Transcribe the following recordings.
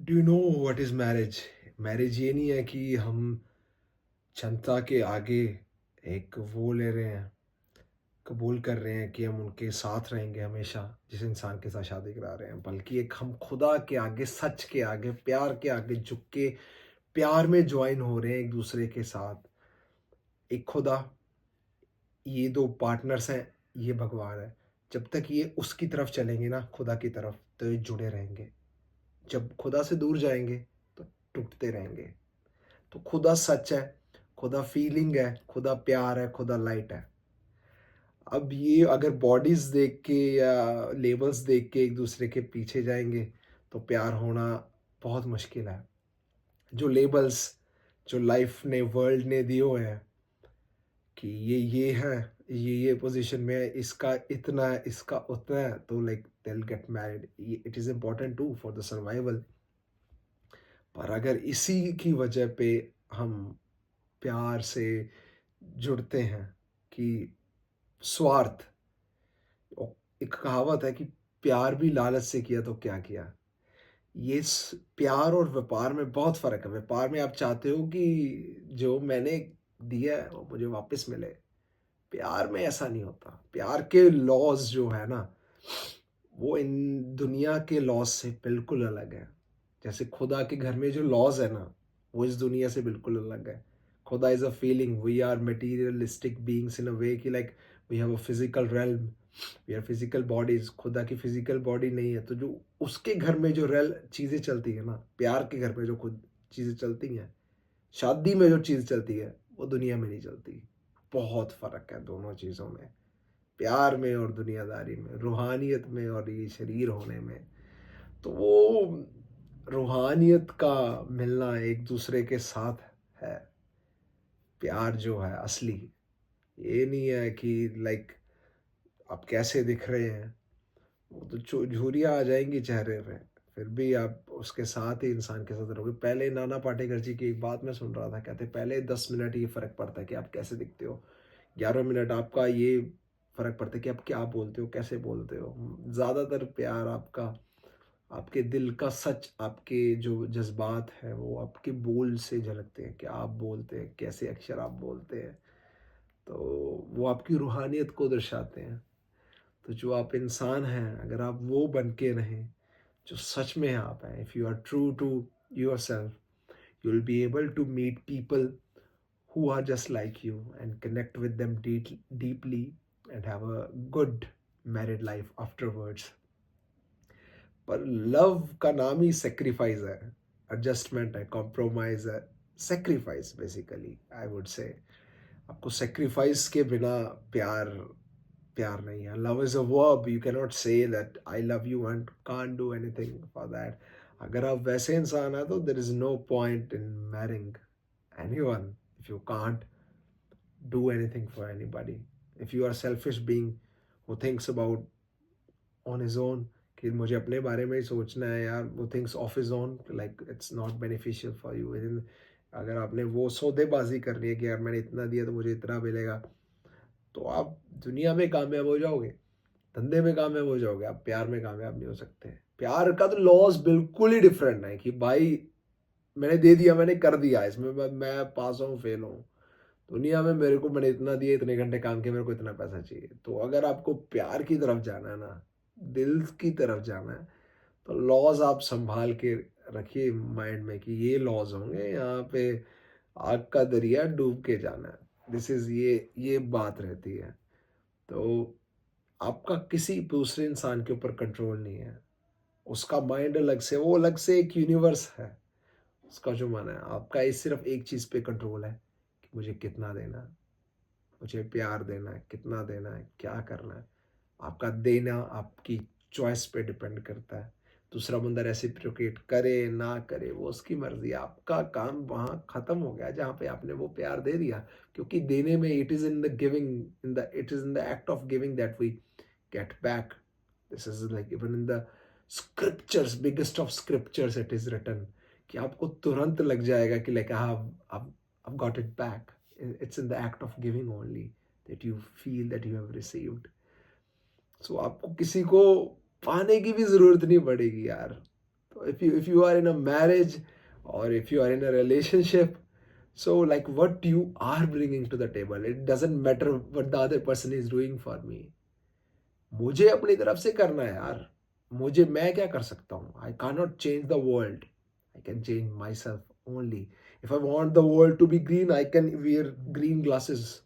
Do you know what is marriage? Marriage ये नहीं है कि हम जनता के आगे एक वो ले रहे हैं, कबूल कर रहे हैं कि हम उनके साथ रहेंगे हमेशा, जिस इंसान के साथ शादी करा रहे हैं। बल्कि एक हम खुदा के आगे, सच के आगे, प्यार के आगे झुक के प्यार में जॉइन हो रहे हैं एक दूसरे के साथ। एक खुदा, ये 2 पार्टनर्स हैं, ये भगवान है। जब तक ये उसकी तरफ चलेंगे ना, खुदा की तरफ, तो ये जुड़े रहेंगे। जब खुदा से दूर जाएँगे, तो टूटते रहेंगे। तो खुदा सच है, खुदा फीलिंग है, खुदा प्यार है, खुदा लाइट है। अब ये अगर बॉडीज़ देख के या लेबल्स देख के एक दूसरे के पीछे जाएँगे, तो प्यार होना बहुत मुश्किल है। जो लेबल्स, जो लाइफ़ ने, वर्ल्ड ने दिए हुए हैं कि ये है, ये पोज़ीशन में है, इसका इतना है, इसका उतना है, तो like they will get married. ये it is important to for the survival. पर अगर इसी की वजह पे हम प्यार से जुड़ते हैं कि स्वार्थ, एक कहावत है कि प्यार भी लालच से किया तो क्या किया। प्यार और व्यापार में बहुत फर्क है। व्यापार में आप चाहते हो कि जो मैंने दिया है वो मुझे वापस मिले। प्यार में ऐसा नहीं होता। प्यार के लॉज जो है ना, वो इन दुनिया के लॉज से बिल्कुल अलग है। जैसे खुदा के घर में जो लॉज है ना, वो इस दुनिया से बिल्कुल अलग है। खुदा is a feeling, we are materialistic beings in a way कि like we have a physical realm, we are physical bodies. खुदा की फिजिकल बॉडी नहीं है, तो जो उसके घर में जो रेल चीजें चलती है ना, प्यार के घर में जो खुद चीजें चलती हैं, शादी में जो चीज चलती है, वो दुनिया में नहीं चलती। बहुत फर्क है दोनों चीजों में, प्यार में और दुनियादारी में, रूहानियत में और ये शरीर होने में। तो वो रूहानियत का मिलना एक दूसरे के साथ है। प्यार जो है असली, ये नहीं है कि लाइक आप कैसे दिख रहे हैं, वो तो झुर्रियाँ आ जाएंगी चेहरे पे, फिर भी आप उसके साथ ही इंसान के साथ रहोगे। पहले नाना पाटेकर जी की एक बात मैं सुन रहा था, कहते पहले 10 मिनट ये फर्क पड़ता है कि आप कैसे दिखते हो, 11 मिनट आपका ये फ़र्क पड़ता है कि आप क्या बोलते हो, कैसे बोलते हो। ज़्यादातर प्यार आपका, आपके दिल का सच, आपके जो जज़्बात हैं, वो आपके बोल से झलकते हैं। क्या आप बोलते हैं, कैसे अक्षर आप बोलते हैं, तो वो आपकी रूहानियत को दर्शाते हैं। तो जो आप इंसान हैं, अगर आप वो बन के रहें, जो सच में आप हैं, if you are true to yourself, you will be able to meet people who are just like you and connect with them deeply and have a good married life afterwards. पर लव का नाम ही sacrifice है, adjustment है, compromise है, sacrifice basically I would say. आपको sacrifice के बिना प्यार प्यार नहीं है। Love is a verb, you can not say that I love you and can't do anything for that. अगर आप वैसे इंसान हैं तो there is no point in marrying anyone if you can't do anything for anybody. If you are selfish being who thinks about on his own कि मुझे अपने बारे में ही सोचना है यार, वो thinks of his own, like it's not beneficial for you. अगर आपने वो सौदेबाजी करनी है कि यार मैंने इतना दिया तो मुझे इतना मिलेगा, तो आप दुनिया में कामयाब हो जाओगे, धंधे में कामयाब हो जाओगे, आप प्यार में कामयाब नहीं हो सकते। प्यार का तो लॉस बिल्कुल ही डिफरेंट है कि भाई मैंने दे दिया, मैंने कर दिया, इसमें मैं पास हूँ फेल हूँ। दुनिया में मेरे को, मैंने इतना दिया, इतने घंटे काम किए, मेरे को इतना पैसा चाहिए। तो अगर आपको प्यार की तरफ जाना है ना, दिल की तरफ जाना है, तो लॉज आप संभाल के रखिए माइंड में कि ये लॉज होंगे यहाँ पे, आग का दरिया डूब के जाना है। दिस इज ये बात रहती है। तो आपका किसी दूसरे इंसान के ऊपर कंट्रोल नहीं है। उसका माइंड अलग से, वो अलग से एक यूनिवर्स है। उसका जो मन है, आपका इस सिर्फ एक चीज़ पे कंट्रोल है कि मुझे कितना देना है, मुझे प्यार देना है, कितना देना है, क्या करना है। आपका देना आपकी चॉइस पे डिपेंड करता है। दूसरा बंदा रेसिप्रोकेट करे ना करे, वो उसकी मर्जी है। आपका काम वहाँ खत्म हो गया जहाँ पे आपने वो प्यार दे दिया। क्योंकि देने में, it is in the giving, it is in the act of giving that we get back. This is like even in the scriptures, biggest of scriptures it is written कि आपको तुरंत लग जाएगा कि like I've got it back. It's in the act of giving only that you feel that you have received. So आपको किसी को पाने की भी जरूरत नहीं पड़ेगी यार। If you are in a marriage or if you are in a relationship, so like what you are bringing to the table, it doesn't matter what the other person is doing for me. मुझे अपनी तरफ से करना है यार. मुझे मैं क्या कर सकता हूँ? I cannot change the world. I can change myself only. If I want the world to be green, I can wear green glasses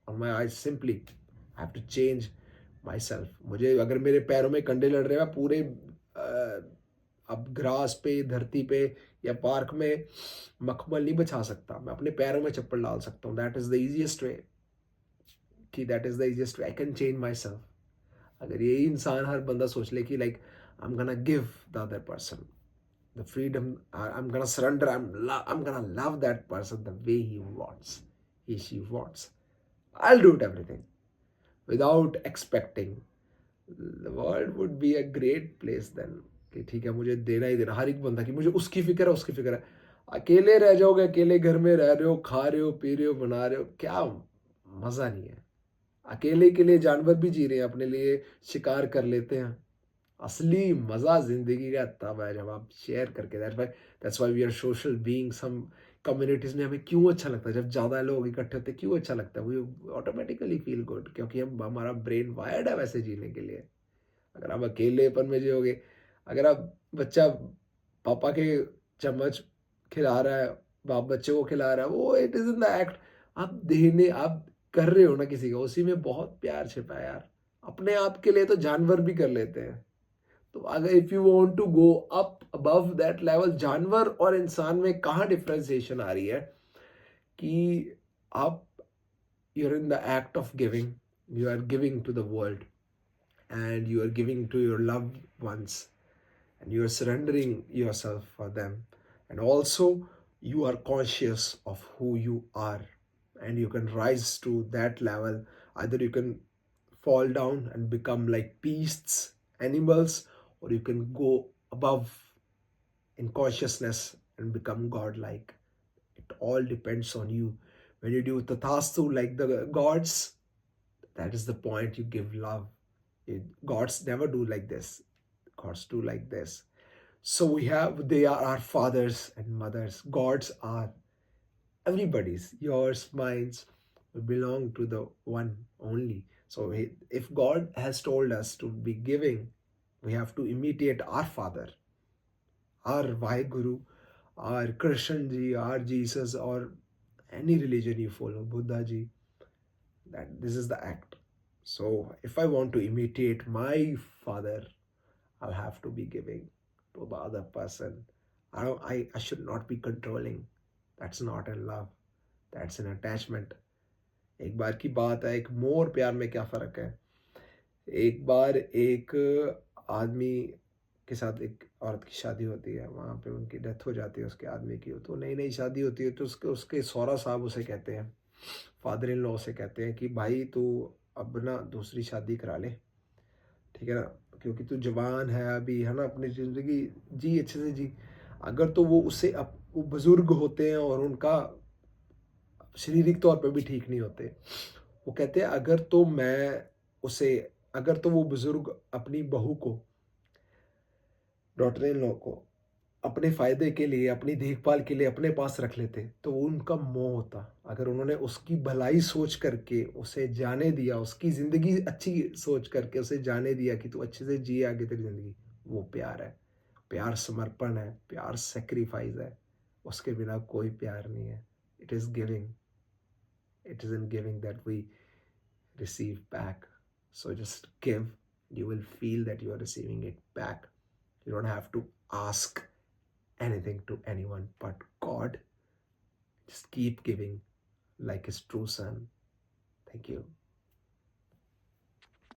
on my eyes simply. I have to change myself. मुझे अगर मेरे पैरों में कंडे लड़ रहे हैं, मैं पूरे अब ग्रास पे, धरती पे या पार्क में मखमल नहीं बचा सकता. मैं अपने पैरों में चप्पल डाल सकता हूँ. That is the easiest way. कि that is the easiest way. I can change myself. अगर यही इंसान हर बंदा सोच ले कि like I am gonna give the other person the freedom, I'm gonna surrender, I'm gonna love that person the way he wants, she wants, I'll do it everything without expecting. The world would be a great place then. कि ठीक है, मुझे देना ही देना. हर एक बंदा कि मुझे उसकी फिक्र है, उसकी फिक्र है. अकेले रह जाओगे, अकेले घर में रह रहे हो, खा रहे हो, पी रहे हो, बना रहे हो, क्या मज़ा नहीं है. अकेले के लिए जानवर भी जी रहे हैं, अपने लिए शिकार कर लेते हैं. असली मज़ा ज़िंदगी का तब है जब आप शेयर करके. That's why we are social beings. हम कम्युनिटीज़ में हमें क्यों अच्छा लगता है जब ज़्यादा लोग इकट्ठे होते हैं? क्यों अच्छा लगता है? वी ऑटोमेटिकली फील गुड, क्योंकि हम हमारा ब्रेन वायर्ड है वैसे जीने के लिए. अगर आप अकेलेपन में जियोगे, अगर आप बच्चा पापा के चम्मच खिला रहा है, बाप बच्चे को खिला रहा है, वो it is in the act. आप कर रहे हो ना किसी का, उसी में बहुत प्यार छिपा है यार. अपने आप के लिए तो जानवर भी कर लेते हैं. तो अगर if you want to go up above that level, जानवर और इंसान में कहाँ डिफरेंशिएशन आ रही है कि आप you are in the act of giving. You are giving to the world and you are giving to your loved ones and you are surrendering yourself for them, and also you are conscious of who you are, and you can rise to that level. Either you can fall down and become like beasts, animals, or you can go above in consciousness and become godlike. It all depends on you. When you do tathastu like the gods, that is the point. You give love. Gods never do like this. Gods do like this. So they are our fathers and mothers. Gods are everybody's, yours, mine's. We belong to the one only. So if God has told us to be giving, we have to imitate our Father, our Vaheguru, our Krishna ji, our Jesus, or any religion you follow, Buddha ji. That this is the act. So if I want to imitate my Father, I'll have to be giving to the other person. I should not be controlling. That's not in love. That's an attachment. एक बार की बात है, एक मोर प्यार में क्या फ़र्क है. एक बार एक आदमी के साथ एक औरत की शादी होती है. वहाँ पे उनकी डेथ हो जाती है उसके आदमी की. तो नई नई शादी होती है, तो उसके उसके सौरा साहब उसे कहते हैं, फादर इन लॉ से कहते हैं कि भाई तू अब ना दूसरी शादी करा ले, ठीक है ना, क्योंकि तू जवान है अभी, है ना, अपनी ज़िंदगी जी अच्छे से जी. अगर तो वो उससे वो बुज़ुर्ग होते हैं और उनका शारीरिक तौर पे भी ठीक नहीं होते. वो कहते हैं उसे अगर तो वो बुज़ुर्ग अपनी बहू को, डॉटर इन लॉ को, अपने फ़ायदे के लिए, अपनी देखभाल के लिए अपने पास रख लेते, तो वो उनका मोह होता. अगर उन्होंने उसकी भलाई सोच करके उसे जाने दिया, उसकी ज़िंदगी अच्छी सोच करके उसे जाने दिया कि तू अच्छे से जी आगे तेरी ज़िंदगी, वो प्यार है. प्यार समर्पण है, प्यार सैक्रिफाइस है. उसके बिना कोई प्यार नहीं है. It is giving. It is in giving that we receive back. So just give. You will feel that you are receiving it back. You don't have to ask anything to anyone but God. Just keep giving like his true son. Thank you.